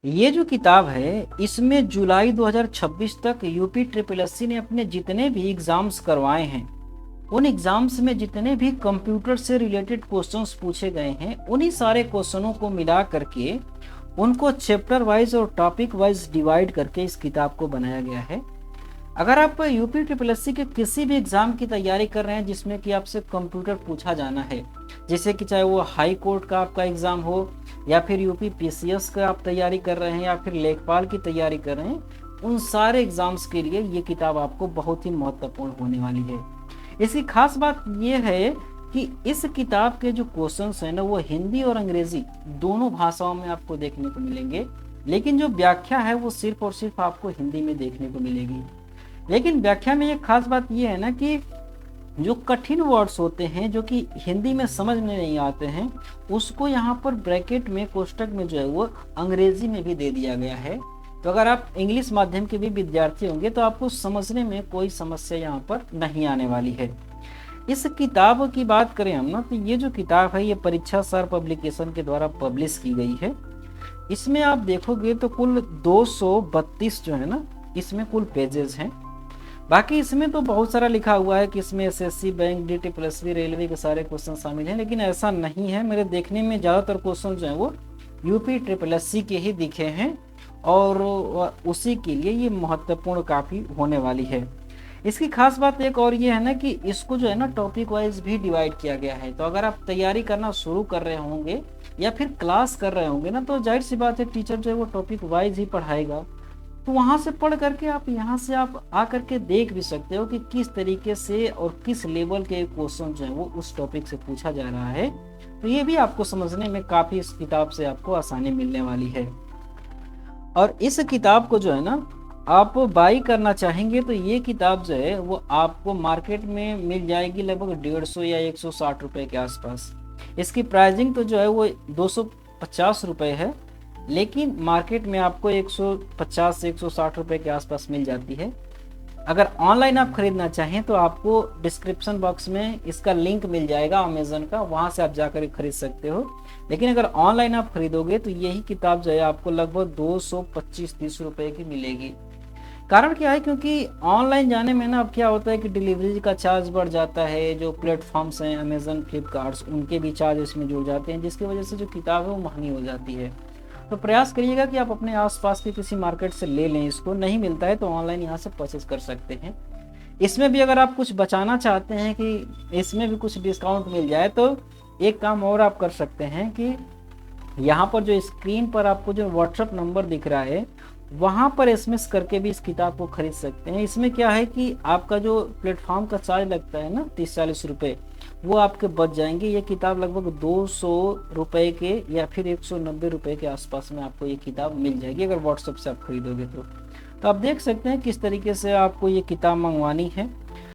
ये जो किताब है इसमें जुलाई 2026 तक यूपी ट्रिपल एससी ने अपने जितने भी एग्जाम्स करवाए हैं, उन एग्जाम्स में जितने भी कंप्यूटर से रिलेटेड क्वेश्चंस पूछे गए हैं, उन्हीं सारे क्वेश्चनों को मिला करके उनको चैप्टर वाइज और टॉपिक वाइज डिवाइड करके इस किताब को बनाया गया है। अगर आप यूपी ट्रिपल एससी के किसी भी एग्जाम की तैयारी कर रहे हैं जिसमें कि आपसे कंप्यूटर पूछा जाना है, जैसे कि चाहे वो हाई कोर्ट का आपका एग्जाम हो या फिर यूपी पीसीएस का आप तैयारी कर रहे हैं या फिर लेखपाल की तैयारी कर रहे हैं, उन सारे एग्जाम्स के लिए ये किताब आपको बहुत ही महत्वपूर्ण होने वाली है। इसकी खास बात यह है कि इस किताब के जो क्वेश्चंस हैं ना, वो हिंदी और अंग्रेजी दोनों भाषाओं में आपको देखने को मिलेंगे, लेकिन जो व्याख्या है वो सिर्फ और सिर्फ आपको हिंदी में देखने को मिलेगी। लेकिन व्याख्या में एक खास बात यह है ना कि जो कठिन वर्ड्स होते हैं जो कि हिंदी में समझ में नहीं आते हैं, उसको यहाँ पर ब्रैकेट में कोष्टक में जो है वो अंग्रेजी में भी दे दिया गया है। तो अगर आप इंग्लिश माध्यम के भी विद्यार्थी होंगे तो आपको समझने में कोई समस्या यहाँ पर नहीं आने वाली है। इस किताब की बात करें हम ना, तो ये जो किताब है ये परीक्षा सार पब्लिकेशन के द्वारा पब्लिश की गई है। इसमें आप देखोगे तो कुल 232 जो है ना, इसमें कुल पेजेस हैं। बाकी इसमें तो बहुत सारा लिखा हुआ है कि इसमें SSC, bank, DT plus B, railway के सारे क्वेश्चन शामिल हैं, लेकिन ऐसा नहीं है। मेरे देखने में ज़्यादातर क्वेश्चन जो हैं वो यूपी ट्रिपल एससी के ही दिखे हैं और उसी के लिए ये महत्वपूर्ण काफ़ी होने वाली है। इसकी खास बात एक और ये है ना कि इसको जो है ना टॉपिक वाइज भी डिवाइड किया गया है। तो अगर आप तैयारी करना शुरू कर रहे होंगे या फिर क्लास कर रहे होंगे ना, तो जाहिर सी बात है टीचर जो है वो टॉपिक वाइज ही पढ़ाएगा। तो वहाँ से पढ़ करके आप यहाँ से आप आ करके देख भी सकते हो कि किस तरीके से और किस लेवल के क्वेश्चन जो है वो उस टॉपिक से पूछा जा रहा है। तो ये भी आपको समझने में काफ़ी इस किताब से आपको आसानी मिलने वाली है। और इस किताब को जो है ना आप बाई करना चाहेंगे तो ये किताब जो है वो आपको मार्केट में मिल जाएगी लगभग 150 या 160 रुपये के आसपास। इसकी प्राइसिंग तो जो है वो 250 रुपये है, लेकिन मार्केट में आपको 150 से 160 रुपये के आसपास मिल जाती है। अगर ऑनलाइन आप खरीदना चाहें तो आपको डिस्क्रिप्शन बॉक्स में इसका लिंक मिल जाएगा अमेजन का, वहाँ से आप जाकर खरीद सकते हो। लेकिन अगर ऑनलाइन आप खरीदोगे तो यही किताब जो है आपको लगभग 225-30 रुपये की मिलेगी। कारण क्या है, क्योंकि ऑनलाइन जाने में ना अब क्या होता है कि डिलीवरी का चार्ज बढ़ जाता है। जो प्लेटफॉर्म्स हैं अमेजन, फ्लिपकार्ट्स, उनके भी चार्ज इसमें जुड़ जाते हैं, जिसकी वजह से जो किताब है वो महंगी हो जाती है। तो प्रयास करिएगा कि आप अपने आसपास के किसी मार्केट से ले लें। इसको नहीं मिलता है तो ऑनलाइन यहाँ से परचेज कर सकते हैं। इसमें भी अगर आप कुछ बचाना चाहते हैं कि इसमें भी कुछ डिस्काउंट मिल जाए, तो एक काम और आप कर सकते हैं कि यहाँ पर जो स्क्रीन पर आपको जो व्हाट्सएप नंबर दिख रहा है, वहाँ पर एसएमएस करके भी इस किताब को खरीद सकते हैं। इसमें क्या है कि आपका जो प्लेटफॉर्म का चार्ज लगता है ना 30-40 रुपये, वो आपके बच जाएंगे। ये किताब लगभग 200 रुपये के या फिर 190 रुपये के आसपास में आपको ये किताब मिल जाएगी अगर व्हाट्सएप से आप खरीदोगे तो। आप देख सकते हैं किस तरीके से आपको ये किताब मंगवानी है।